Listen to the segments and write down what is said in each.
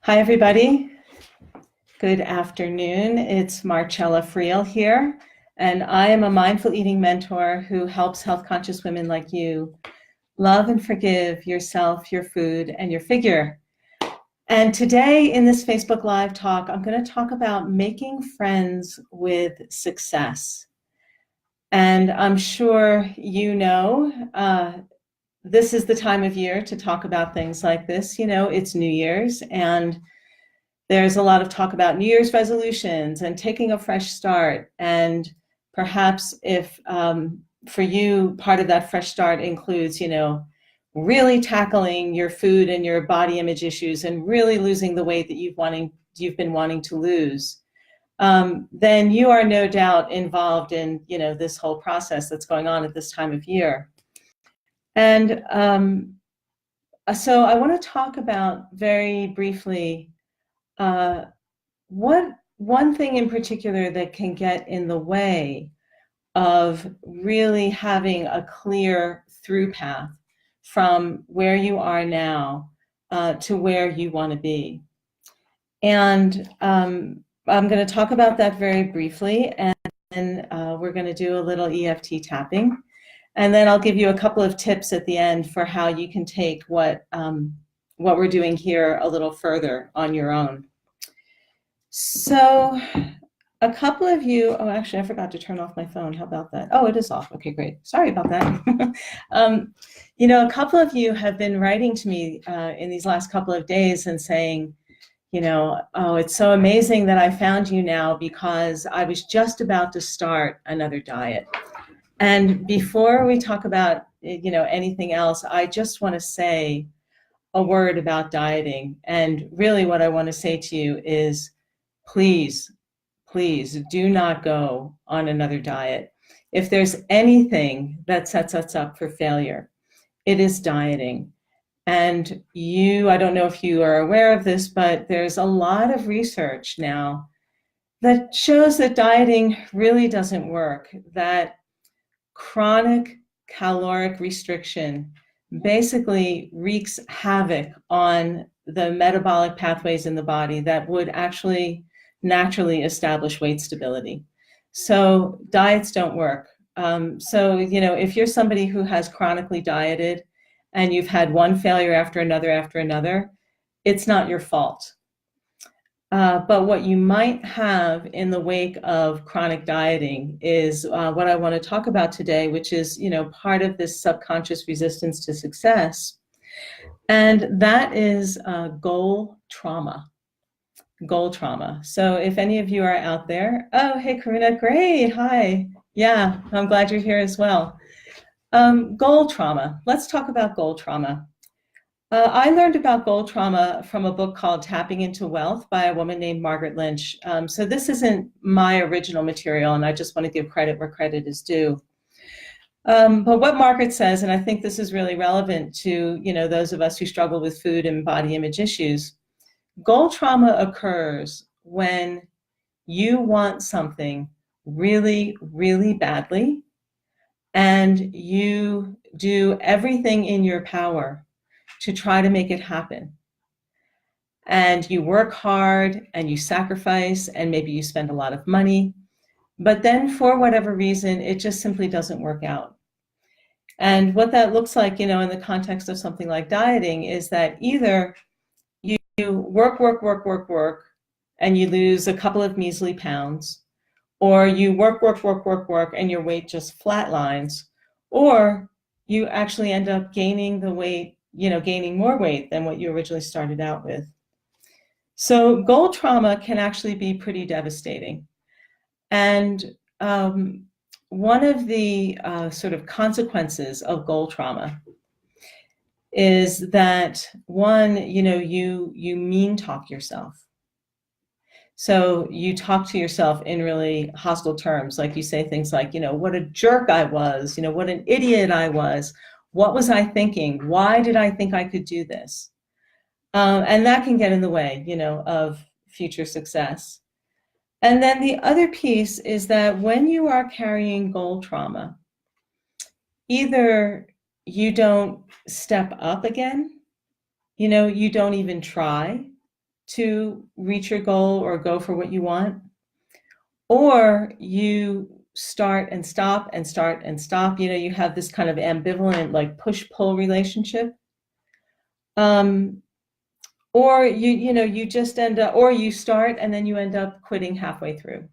Hi, everybody. Good afternoon. It's Marcella Friel here, and I am a mindful eating mentor who helps health-conscious women like you love and forgive yourself, your food, and your figure. And today in this Facebook Live talk, I'm going to talk about making friends with success. And I'm sure you know, this is the time of year to talk about things like this. You know, it's New Year's, and there's a lot of talk about New Year's resolutions and taking a fresh start. And perhaps if for you, part of that fresh start includes, you know, really tackling your food and your body image issues and really losing the weight that you've been wanting to lose, then you are no doubt involved in, you know, this whole process that's going on at this time of year. And so I want to talk about very briefly one thing in particular that can get in the way of really having a clear through path from where you are now to where you want to be. And I'm going to talk about that very briefly, and then we're going to do a little EFT tapping. And then I'll give you a couple of tips at the end for how you can take what we're doing here a little further on your own. So a couple of you, oh, actually, I forgot to turn off my phone. How about that? Oh, it is off. Okay, great. Sorry about that. You know, a couple of you have been writing to me in these last couple of days and saying, you know, oh, it's so amazing that I found you now because I was just about to start another diet. And before we talk about, you know, anything else, I just want to say a word about dieting. And really what I want to say to you is, please, please do not go on another diet. If there's anything that sets us up for failure, it is dieting. And I don't know if you are aware of this, but there's a lot of research now that shows that dieting really doesn't work, that chronic caloric restriction basically wreaks havoc on the metabolic pathways in the body that would actually naturally establish weight stability. So diets don't work. So, you know, if you're somebody who has chronically dieted and you've had one failure after another, it's not your fault. But what you might have in the wake of chronic dieting is what I want to talk about today, which is, you know, part of this subconscious resistance to success. And that is goal trauma. Goal trauma. So if any of you are out there, oh, hey, Karuna, great, hi. Yeah, I'm glad you're here as well. Goal trauma. Let's talk about goal trauma. I learned about goal trauma from a book called Tapping into Wealth by a woman named Margaret Lynch. So this isn't my original material, and I just want to give credit where credit is due. But what Margaret says, and I think this is really relevant to, you know, those of us who struggle with food and body image issues, goal trauma occurs when you want something really, really badly, and you do everything in your power to try to make it happen. And you work hard and you sacrifice and maybe you spend a lot of money, but then for whatever reason, it just simply doesn't work out. And what that looks like, you know, in the context of something like dieting is that either you work, and you lose a couple of measly pounds, or you work, and your weight just flatlines, or you actually end up gaining the weight, you know, gaining more weight than what you originally started out with. So goal trauma can actually be pretty devastating. And one of the sort of consequences of goal trauma is that, one, you know, you mean talk yourself. So you talk to yourself in really hostile terms, like you say things like, you know, what a jerk I was, you know, what an idiot I was. What was I thinking? Why did I think I could do this? And that can get in the way, you know, of future success. And then the other piece is that when you are carrying goal trauma, either you don't step up again, you know, you don't even try, to reach your goal or go for what you want, or you start and stop and start and stop. You have this kind of ambivalent, like push-pull relationship. Or you just end up, or you start and then you end up quitting halfway through.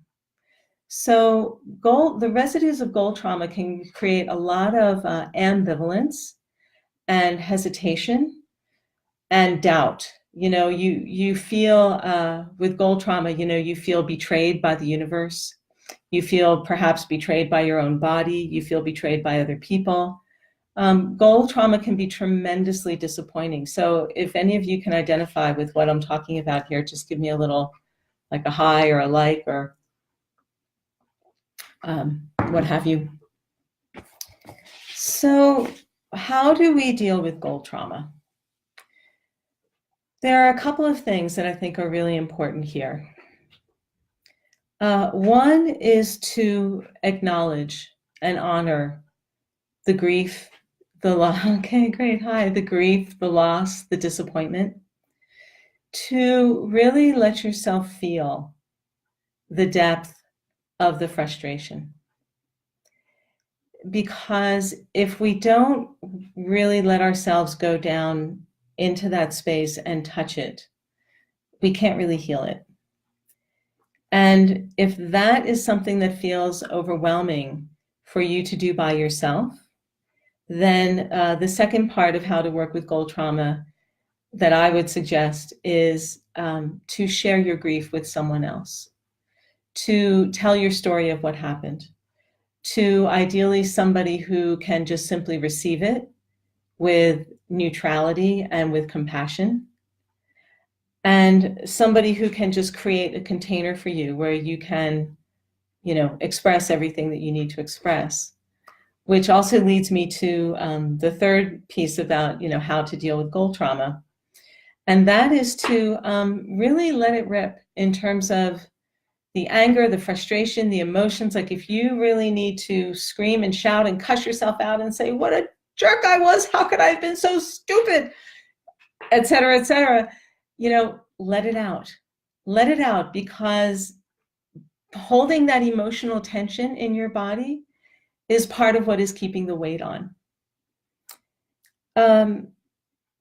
So the residues of goal trauma can create a lot of ambivalence and hesitation and doubt. You feel with goal trauma, you feel betrayed by the universe. You feel perhaps betrayed by your own body. You feel betrayed by other people. Goal trauma can be tremendously disappointing. So if any of you can identify with what I'm talking about here, just give me a little, like a hi or a like or what have you. So how do we deal with goal trauma? There are a couple of things that I think are really important here. One is to acknowledge and honor the grief, the loss. Okay, great. Hi. The grief, the loss, the disappointment. To really let yourself feel the depth of the frustration. Because if we don't really let ourselves go down into that space and touch it, we can't really heal it. And if that is something that feels overwhelming for you to do by yourself, then the second part of how to work with goal trauma that I would suggest is to share your grief with someone else, to tell your story of what happened, to ideally somebody who can just simply receive it with neutrality and with compassion, and somebody who can just create a container for you where you can, express everything that you need to express. Which also leads me to the third piece about, how to deal with goal trauma. And that is to really let it rip in terms of the anger, the frustration, the emotions. Like if you really need to scream and shout and cuss yourself out and say, what a jerk I was, how could I have been so stupid, et cetera, let it out. Let it out, because holding that emotional tension in your body is part of what is keeping the weight on.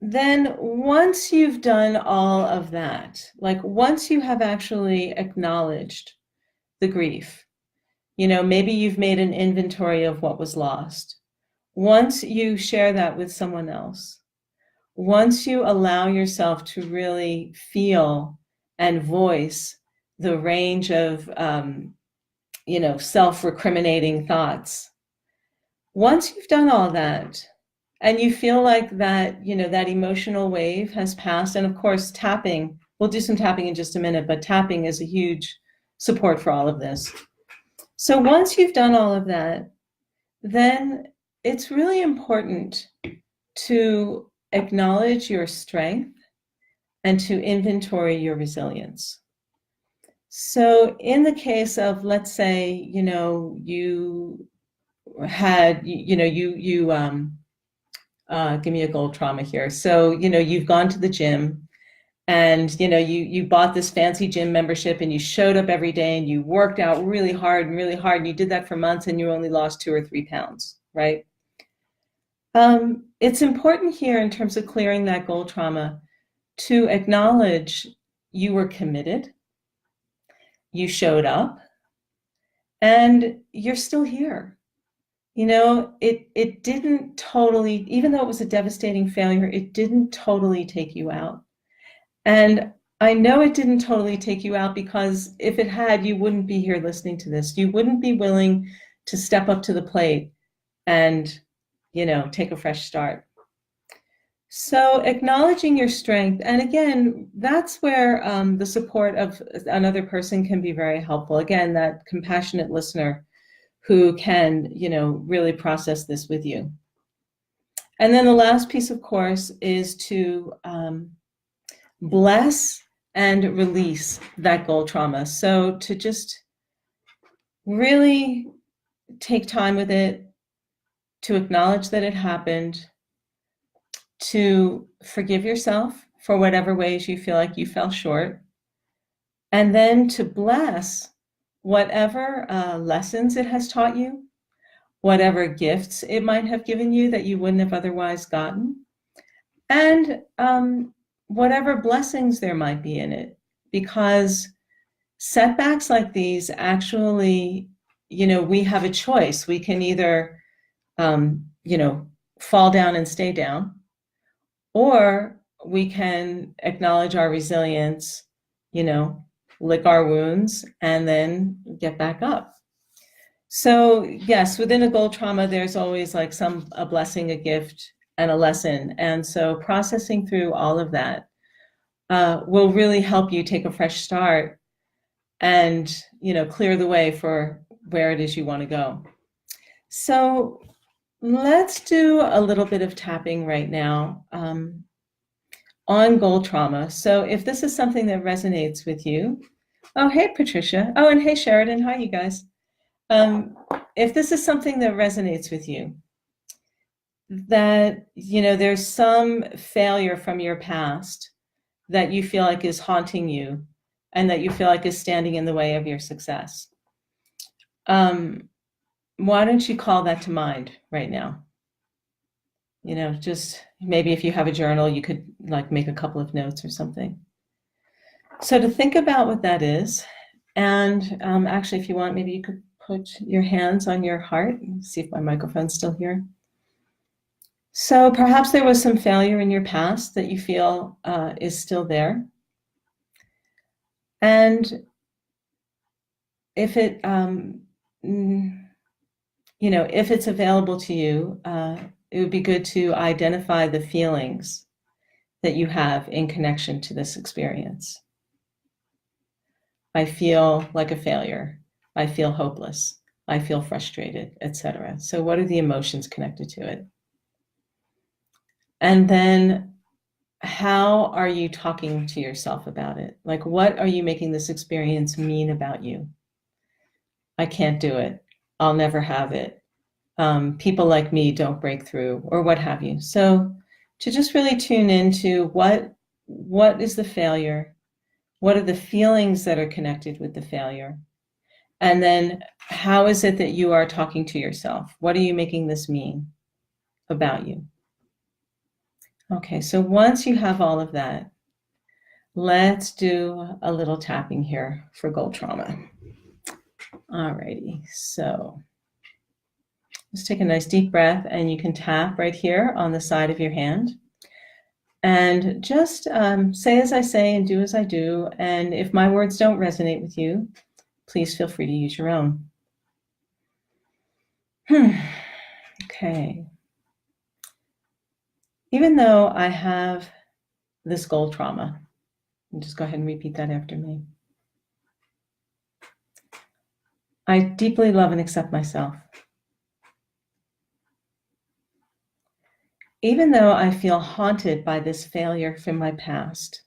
Then once you've done all of that, like once you have actually acknowledged the grief, maybe you've made an inventory of what was lost. Once you share that with someone else, once you allow yourself to really feel and voice the range of, self-recriminating thoughts, once you've done all that, and you feel like that, that emotional wave has passed, and of course, tapping, we'll do some tapping in just a minute, but tapping is a huge support for all of this. So once you've done all of that, then it's really important to acknowledge your strength and to inventory your resilience. So in the case of, let's say, you had, give me a goal trauma here. So, you've gone to the gym and, you bought this fancy gym membership and you showed up every day and you worked out really hard and you did that for months and you only lost 2 or 3 pounds, right? It's important here in terms of clearing that goal trauma to acknowledge you were committed, you showed up, and you're still here. It didn't totally, even though it was a devastating failure, it didn't totally take you out. And I know it didn't totally take you out because if it had, you wouldn't be here listening to this. You wouldn't be willing to step up to the plate and, take a fresh start. So acknowledging your strength, and again, that's where the support of another person can be very helpful. Again, that compassionate listener who can, really process this with you. And then the last piece, of course, is to bless and release that goal trauma. So to just really take time with it, to acknowledge that it happened, to forgive yourself for whatever ways you feel like you fell short, and then to bless whatever lessons it has taught you, whatever gifts it might have given you that you wouldn't have otherwise gotten, and whatever blessings there might be in it. Because setbacks like these actually, we have a choice. We can either, fall down and stay down, or we can acknowledge our resilience, lick our wounds, and then get back up. So yes, within a gold trauma, there's always like a blessing, a gift, and a lesson. And so processing through all of that will really help you take a fresh start and, clear the way for where it is you want to go. So let's do a little bit of tapping right now on gold trauma. So if this is something that resonates with you, oh, hey, Patricia. Oh, and hey, Sheridan. Hi, you guys. If this is something that resonates with you, that, there's some failure from your past that you feel like is haunting you and that you feel like is standing in the way of your success, why don't you call that to mind right now? Just maybe if you have a journal, you could like make a couple of notes or something. So to think about what that is, and actually, if you want, maybe you could put your hands on your heart and see if my microphone's still here. So perhaps there was some failure in your past that you feel is still there. And if it, if it's available to you, it would be good to identify the feelings that you have in connection to this experience. I feel like a failure. I feel hopeless. I feel frustrated, etc. So what are the emotions connected to it? And then how are you talking to yourself about it? Like, what are you making this experience mean about you? I can't do it. I'll never have it. People like me don't break through, or what have you. So to just really tune into what is the failure? What are the feelings that are connected with the failure? And then how is it that you are talking to yourself? What are you making this mean about you? Okay, so once you have all of that, let's do a little tapping here for gold trauma. Alrighty, so just take a nice deep breath, and you can tap right here on the side of your hand. And just say as I say and do as I do. And if my words don't resonate with you, please feel free to use your own. Okay. Even though I have this gold trauma, and just go ahead and repeat that after me. I deeply love and accept myself. Even though I feel haunted by this failure from my past,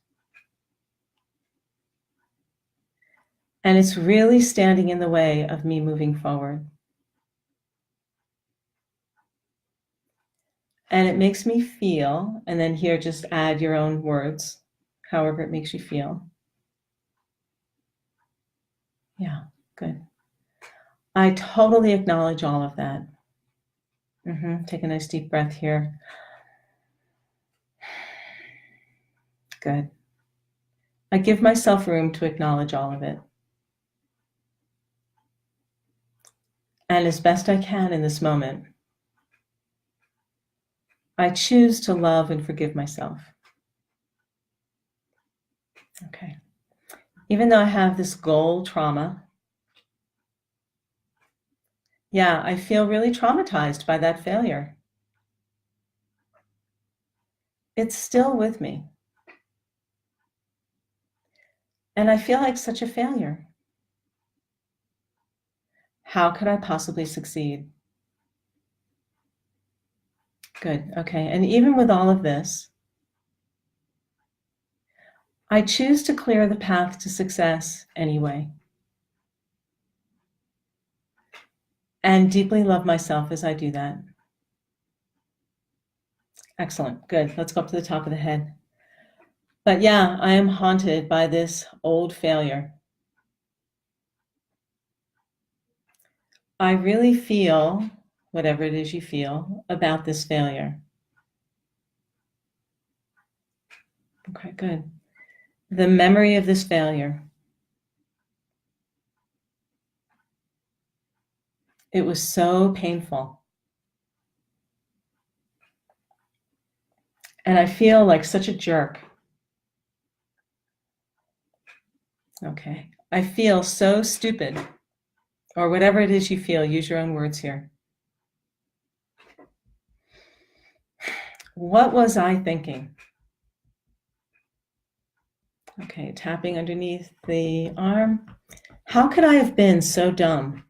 and it's really standing in the way of me moving forward. And it makes me feel, and then here just add your own words, however it makes you feel. Yeah, good. I totally acknowledge all of that. Take a nice deep breath here. Good. I give myself room to acknowledge all of it. And as best I can in this moment, I choose to love and forgive myself. Okay. Even though I have this gold trauma, yeah, I feel really traumatized by that failure. It's still with me. And I feel like such a failure. How could I possibly succeed? Good, okay. And even with all of this, I choose to clear the path to success anyway. And deeply love myself as I do that. Excellent, good. Let's go up to the top of the head. But yeah, I am haunted by this old failure. I really feel whatever it is you feel about this failure. Okay, good. The memory of this failure. It was so painful. And I feel like such a jerk. Okay. I feel so stupid. Or whatever it is you feel, use your own words here. What was I thinking? Okay, tapping underneath the arm. How could I have been so dumb?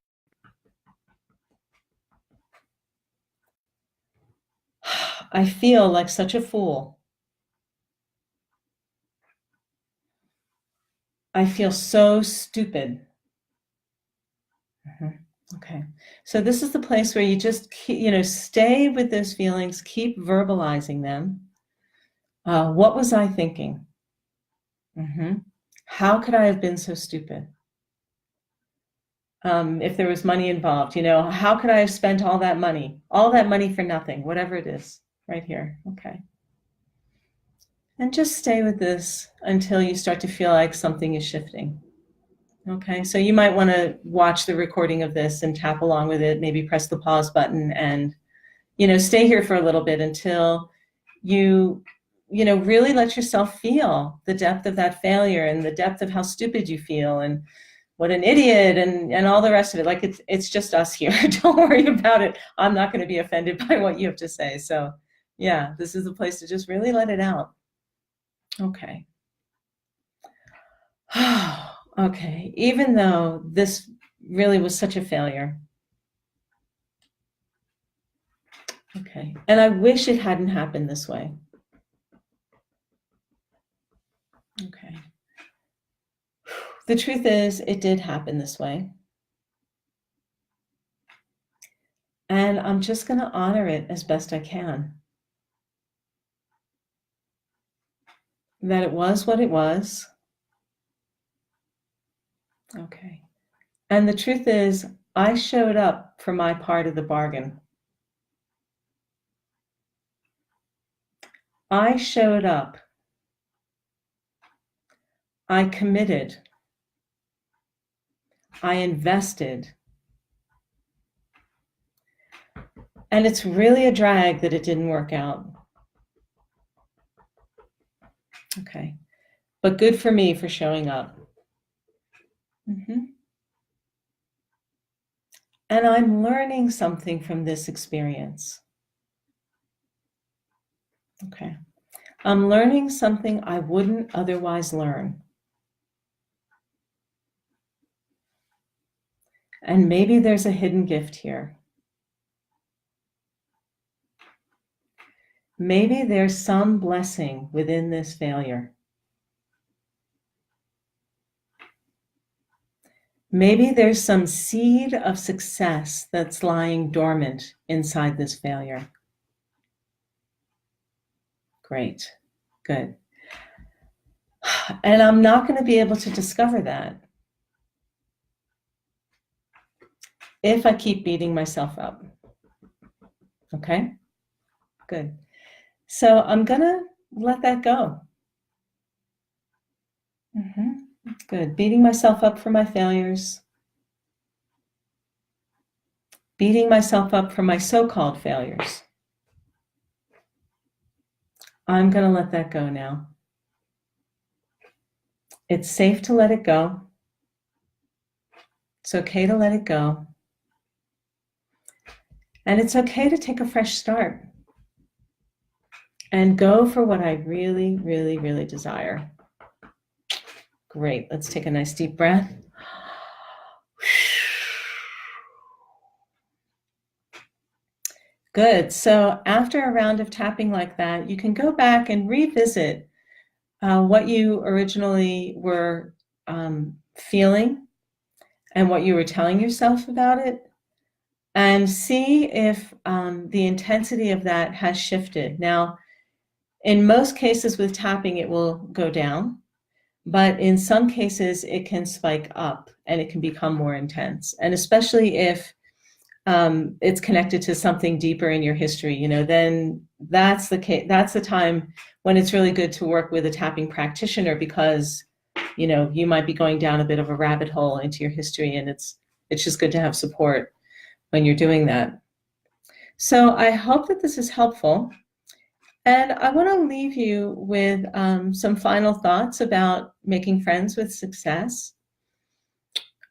I feel like such a fool. I feel so stupid. Okay, so this is the place where you just stay with those feelings, keep verbalizing them. What was I thinking? How could I have been so stupid? If there was money involved, how could I have spent all that money for nothing, whatever it is, right here. Okay. And just stay with this until you start to feel like something is shifting. Okay, so you might want to watch the recording of this and tap along with it, maybe press the pause button and, stay here for a little bit until you really let yourself feel the depth of that failure and the depth of how stupid you feel and what an idiot and all the rest of it. Like it's just us here. Don't worry about it. I'm not going to be offended by what you have to say. So yeah, this is a place to just really let it out. Okay. Okay, even though this really was such a failure. Okay, and I wish it hadn't happened this way. Okay. The truth is, it did happen this way. And I'm just going to honor it as best I can. That it was what it was. Okay. And the truth is, I showed up for my part of the bargain. I showed up. I committed. I invested. And it's really a drag that it didn't work out. Okay. But good for me for showing up. And I'm learning something from this experience. Okay. I'm learning something I wouldn't otherwise learn. And maybe there's a hidden gift here. Maybe there's some blessing within this failure. Maybe there's some seed of success that's lying dormant inside this failure. Great. Good. And I'm not going to be able to discover that if I keep beating myself up. Okay? Good. So I'm going to let that go. Good. Beating myself up for my failures. Beating myself up for my so-called failures. I'm going to let that go now. It's safe to let it go. It's okay to let it go. And it's okay to take a fresh start and go for what I really, really, really desire. Great. Let's take a nice deep breath. Good. So after a round of tapping like that, you can go back and revisit what you originally were feeling and what you were telling yourself about it, and see if the intensity of that has shifted. Now, In most cases with tapping, it will go down, but in some cases it can spike up and it can become more intense. And especially if it's connected to something deeper in your history, you know, then that's the case. That's the time when it's really good to work with a tapping practitioner, because, you know, you might be going down a bit of a rabbit hole into your history, and it's just good to have support when you're doing that. So I hope that this is helpful. And I want to leave you with some final thoughts about making friends with success.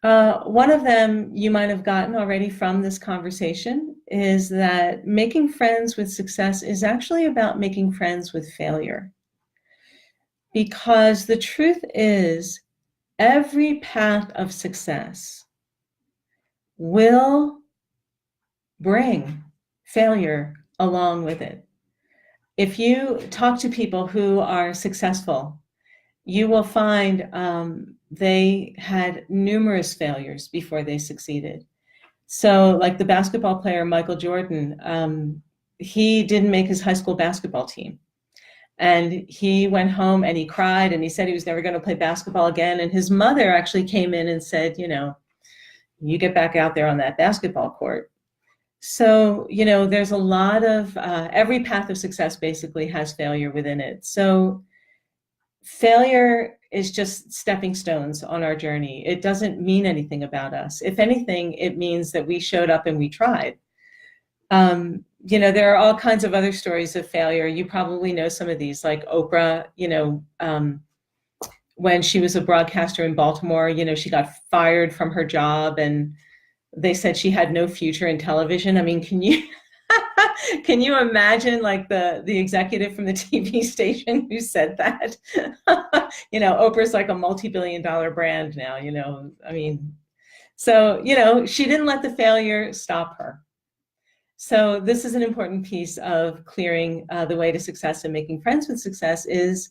One of them you might have gotten already from this conversation is that making friends with success is actually about making friends with failure. Because the truth is, every path of success will bring failure along with it. If you talk to people who are successful, you will find they had numerous failures before they succeeded. So like the basketball player Michael Jordan, he didn't make his high school basketball team. And he went home and he cried and he said he was never going to play basketball again. And his mother actually came in and said, you know, you get back out there on that basketball court. So, you know, there's a lot of, every path of success basically has failure within it. So failure is just stepping stones on our journey. It doesn't mean anything about us. If anything, it means that we showed up and we tried. You know, there are all kinds of other stories of failure. You probably know some of these, like Oprah, you know, when she was a broadcaster in Baltimore, you know, she got fired from her job and they said she had no future in television. I mean, can you can you imagine like the executive from the TV station who said that? You know, Oprah's like a multi-billion-dollar brand now, you know, I mean, so, you know, she didn't let the failure stop her. So this is an important piece of clearing the way to success and making friends with success is,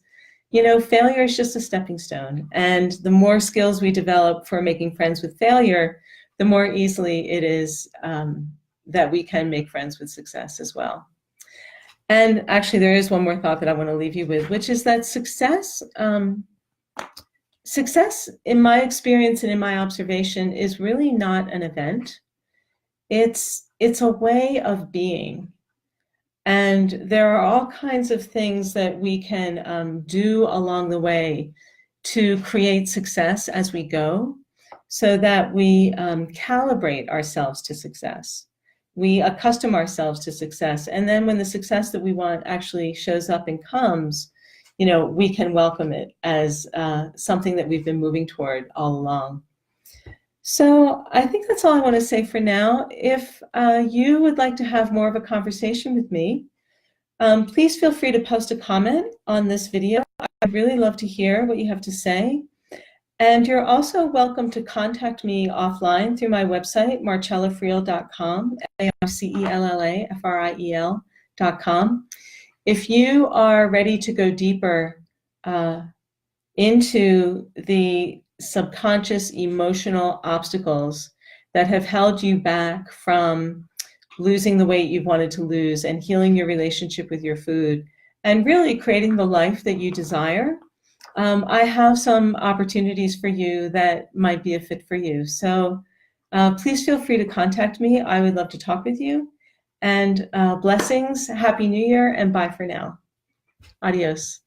you know, failure is just a stepping stone. And the more skills we develop for making friends with failure, the more easily it is that we can make friends with success as well. And actually, there is one more thought that I want to leave you with, which is that success, success, in my experience and in my observation, is really not an event. It's a way of being. And there are all kinds of things that we can do along the way to create success as we go, so that we calibrate ourselves to success. We accustom ourselves to success. And then when the success that we want actually shows up and comes, you know, we can welcome it as something that we've been moving toward all along. So I think that's all I want to say for now. If you would like to have more of a conversation with me, please feel free to post a comment on this video. I'd really love to hear what you have to say. And you're also welcome to contact me offline through my website, marcellafriel.com, marcellafriel.com. If you are ready to go deeper into the subconscious emotional obstacles that have held you back from losing the weight you've wanted to lose and healing your relationship with your food and really creating the life that you desire, I have some opportunities for you that might be a fit for you. So please feel free to contact me. I would love to talk with you. And blessings, Happy New Year, and bye for now. Adios.